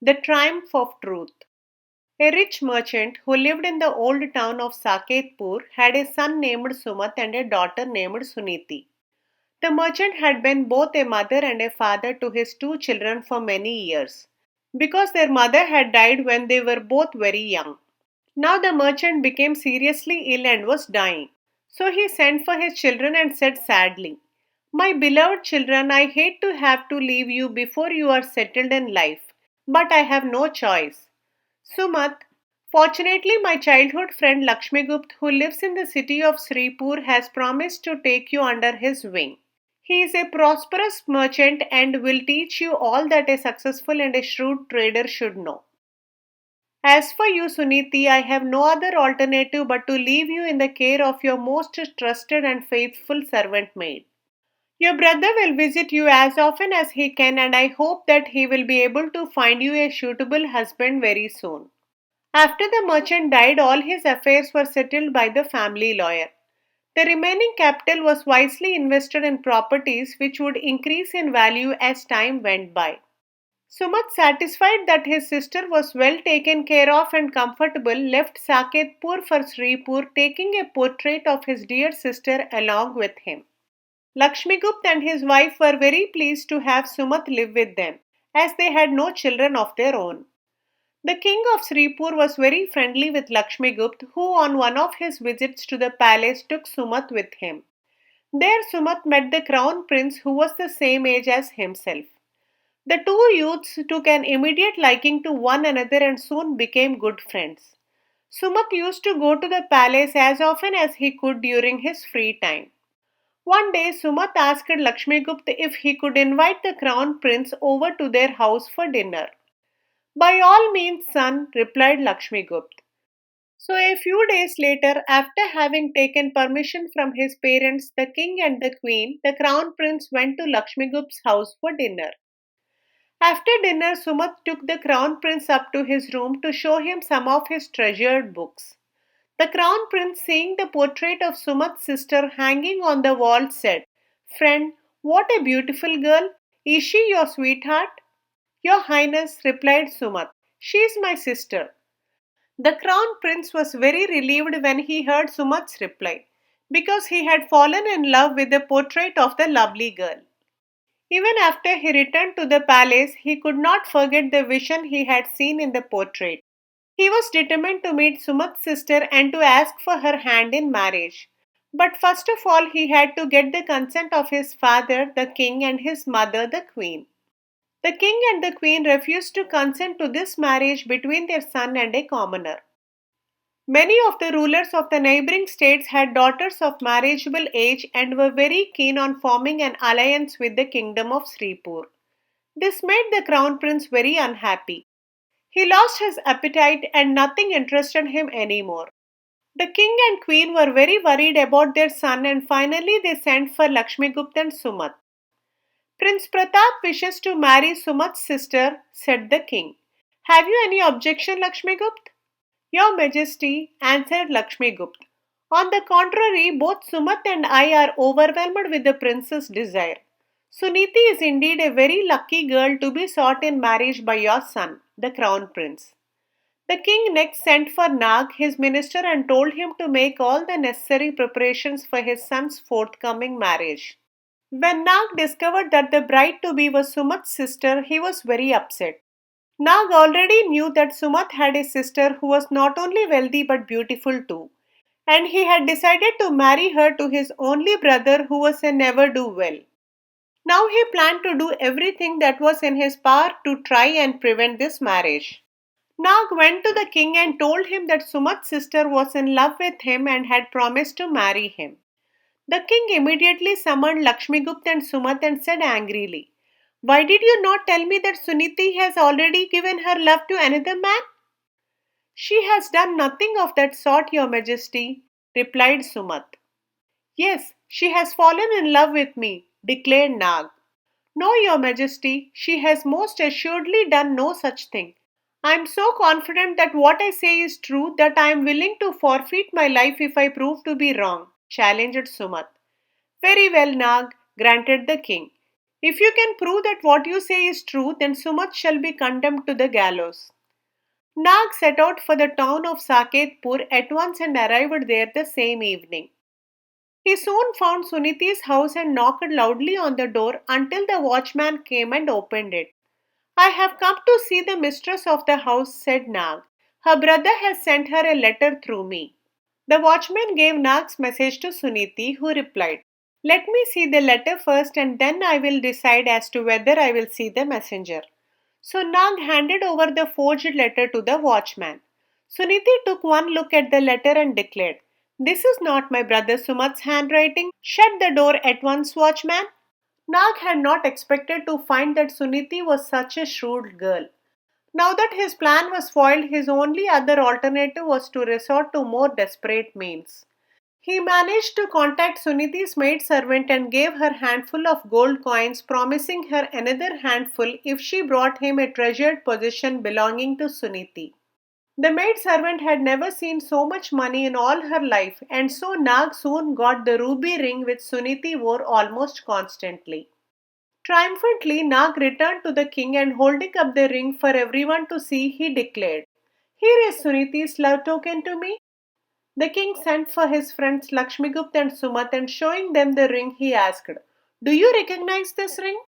The Triumph of Truth. A rich merchant who lived in the old town of Saketpur had a son named Sumat and a daughter named Suniti. The merchant had been both a mother and a father to his two children for many years, because their mother had died when they were both very young. Now the merchant became seriously ill and was dying. So he sent for his children and said sadly, "My beloved children, I hate to have to leave you before you are settled in life, but I have no choice. Sumat, fortunately, my childhood friend Lakshmigupt, who lives in the city of Sripur, has promised to take you under his wing. He is a prosperous merchant and will teach you all that a successful and a shrewd trader should know. As for you, Suniti, I have no other alternative but to leave you in the care of your most trusted and faithful servant maid. Your brother will visit you as often as he can, and I hope that he will be able to find you a suitable husband very soon." After the merchant died, all his affairs were settled by the family lawyer. The remaining capital was wisely invested in properties which would increase in value as time went by. Sumat, satisfied that his sister was well taken care of and comfortable, left Saketpur for Sripur, taking a portrait of his dear sister along with him. Lakshmigupt and his wife were very pleased to have Sumat live with them, as they had no children of their own. The king of Sripur was very friendly with Lakshmigupt, who on one of his visits to the palace took Sumat with him. There Sumat met the crown prince, who was the same age as himself. The two youths took an immediate liking to one another and soon became good friends. Sumat used to go to the palace as often as he could during his free time. One day Sumat asked Lakshmigupt if he could invite the crown prince over to their house for dinner. "By all means, son," replied Lakshmigupt. So a few days later, after having taken permission from his parents, the king and the queen, the crown prince went to Lakshmigupt's house for dinner. After dinner, Sumat took the crown prince up to his room to show him some of his treasured books. The crown prince, seeing the portrait of Sumat's sister hanging on the wall, said, "Friend, what a beautiful girl! Is she your sweetheart?" "Your Highness," replied Sumat, "she is my sister." The crown prince was very relieved when he heard Sumat's reply, because he had fallen in love with the portrait of the lovely girl. Even after he returned to the palace, he could not forget the vision he had seen in the portrait. He was determined to meet Sumat's sister and to ask for her hand in marriage. But first of all, he had to get the consent of his father, the king, and his mother, the queen. The king and the queen refused to consent to this marriage between their son and a commoner. Many of the rulers of the neighboring states had daughters of marriageable age and were very keen on forming an alliance with the kingdom of Sripur. This made the crown prince very unhappy. He lost his appetite and nothing interested him anymore. The king and queen were very worried about their son and finally they sent for Lakshmigupt and Sumat. "Prince Pratap wishes to marry Sumat's sister," said the king. "Have you any objection, Lakshmigupt?" "Your Majesty," answered Lakshmigupt, "on the contrary, both Sumat and I are overwhelmed with the prince's desire. Suniti is indeed a very lucky girl to be sought in marriage by your son, the crown prince." The king next sent for Nag, his minister, and told him to make all the necessary preparations for his son's forthcoming marriage. When Nag discovered that the bride to be was Sumat's sister, he was very upset. Nag already knew that Sumat had a sister who was not only wealthy but beautiful too, and he had decided to marry her to his only brother who was a never do well. Now he planned to do everything that was in his power to try and prevent this marriage. Nag went to the king and told him that Sumat's sister was in love with him and had promised to marry him. The king immediately summoned Lakshmigupt and Sumat and said angrily, "Why did you not tell me that Suniti has already given her love to another man?" "She has done nothing of that sort, your Majesty," replied Sumat. "Yes, she has fallen in love with me," declared Nag. "No, your Majesty, she has most assuredly done no such thing. I am so confident that what I say is true that I am willing to forfeit my life if I prove to be wrong," challenged Sumat. "Very well, Nag," granted the king. If you can prove that what you say is true, then Sumat shall be condemned to the gallows. Nag set out for the town of Saketpur at once and arrived there the same evening. He soon found Suniti's house and knocked loudly on the door until the watchman came and opened it. I have come to see the mistress of the house, said Nag. Her brother has sent her a letter through me. The watchman gave Nag's message to Suniti, who replied, Let me see the letter first and then I will decide as to whether I will see the messenger. So Nag handed over the forged letter to the watchman. Suniti took one look at the letter and declared, This is not my brother Sumat's handwriting. Shut the door at once, watchman. Nag had not expected to find that Suniti was such a shrewd girl. Now that his plan was foiled, his only other alternative was to resort to more desperate means. He managed to contact Suniti's maidservant and gave her a handful of gold coins, promising her another handful if she brought him a treasured possession belonging to Suniti. The maidservant had never seen so much money in all her life, and so Nag soon got the ruby ring which Suniti wore almost constantly. Triumphantly, Nag returned to the king and holding up the ring for everyone to see, he declared, Here is Suniti's love token to me. The king sent for his friends Lakshmigupt and Sumat and showing them the ring, he asked, Do you recognize this ring?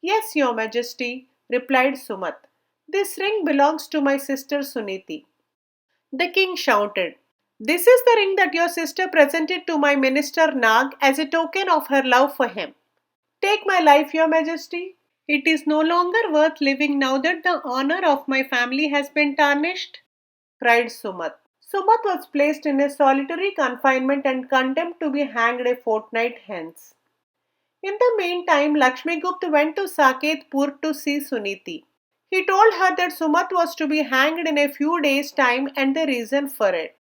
Yes, your majesty, replied Sumat. This ring belongs to my sister Suniti. The king shouted, This is the ring that your sister presented to my minister Nag as a token of her love for him. Take my life, your majesty. It is no longer worth living now that the honor of my family has been tarnished, cried Sumat. Sumat was placed in a solitary confinement and condemned to be hanged a fortnight hence. In the meantime, Lakshmigupt went to Saketpur to see Suniti. He told her that Sumat was to be hanged in a few days' time and the reason for it.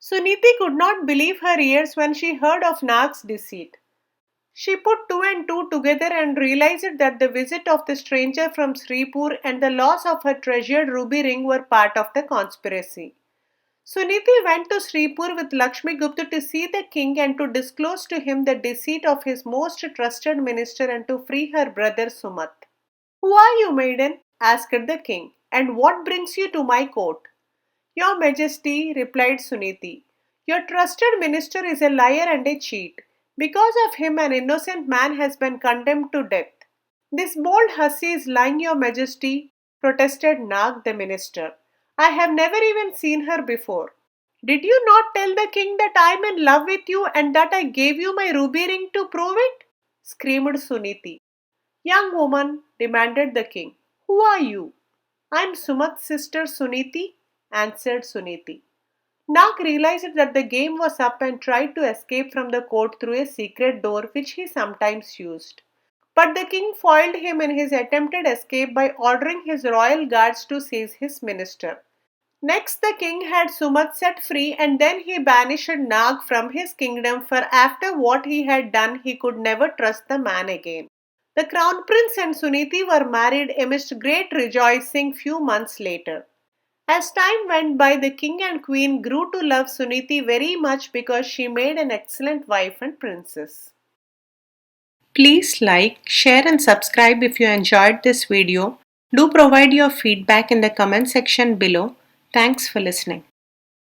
Suniti could not believe her ears when she heard of Nag's deceit. She put two and two together and realized that the visit of the stranger from Sripur and the loss of her treasured ruby ring were part of the conspiracy. Suniti went to Sripur with Lakshmigupta to see the king and to disclose to him the deceit of his most trusted minister and to free her brother Sumat. Who are you, maiden? Asked the king, and what brings you to my court? Your majesty, replied Suniti, your trusted minister is a liar and a cheat. Because of him, an innocent man has been condemned to death. This bold hussy is lying, your majesty, protested Nag the minister. I have never even seen her before. Did you not tell the king that I am in love with you and that I gave you my ruby ring to prove it? Screamed Suniti. Young woman, demanded the king, who are you? I am Sumat's sister Suniti, answered Suniti. Nag realized that the game was up and tried to escape from the court through a secret door which he sometimes used. But the king foiled him in his attempted escape by ordering his royal guards to seize his minister. Next, the king had Sumat set free and then he banished Nag from his kingdom, for after what he had done he could never trust the man again. The crown prince and Suniti were married amidst great rejoicing few months later. As time went by, the king and queen grew to love Suniti very much because she made an excellent wife and princess. Please like, share and subscribe if you enjoyed this video. Do provide your feedback in the comment section below. Thanks for listening.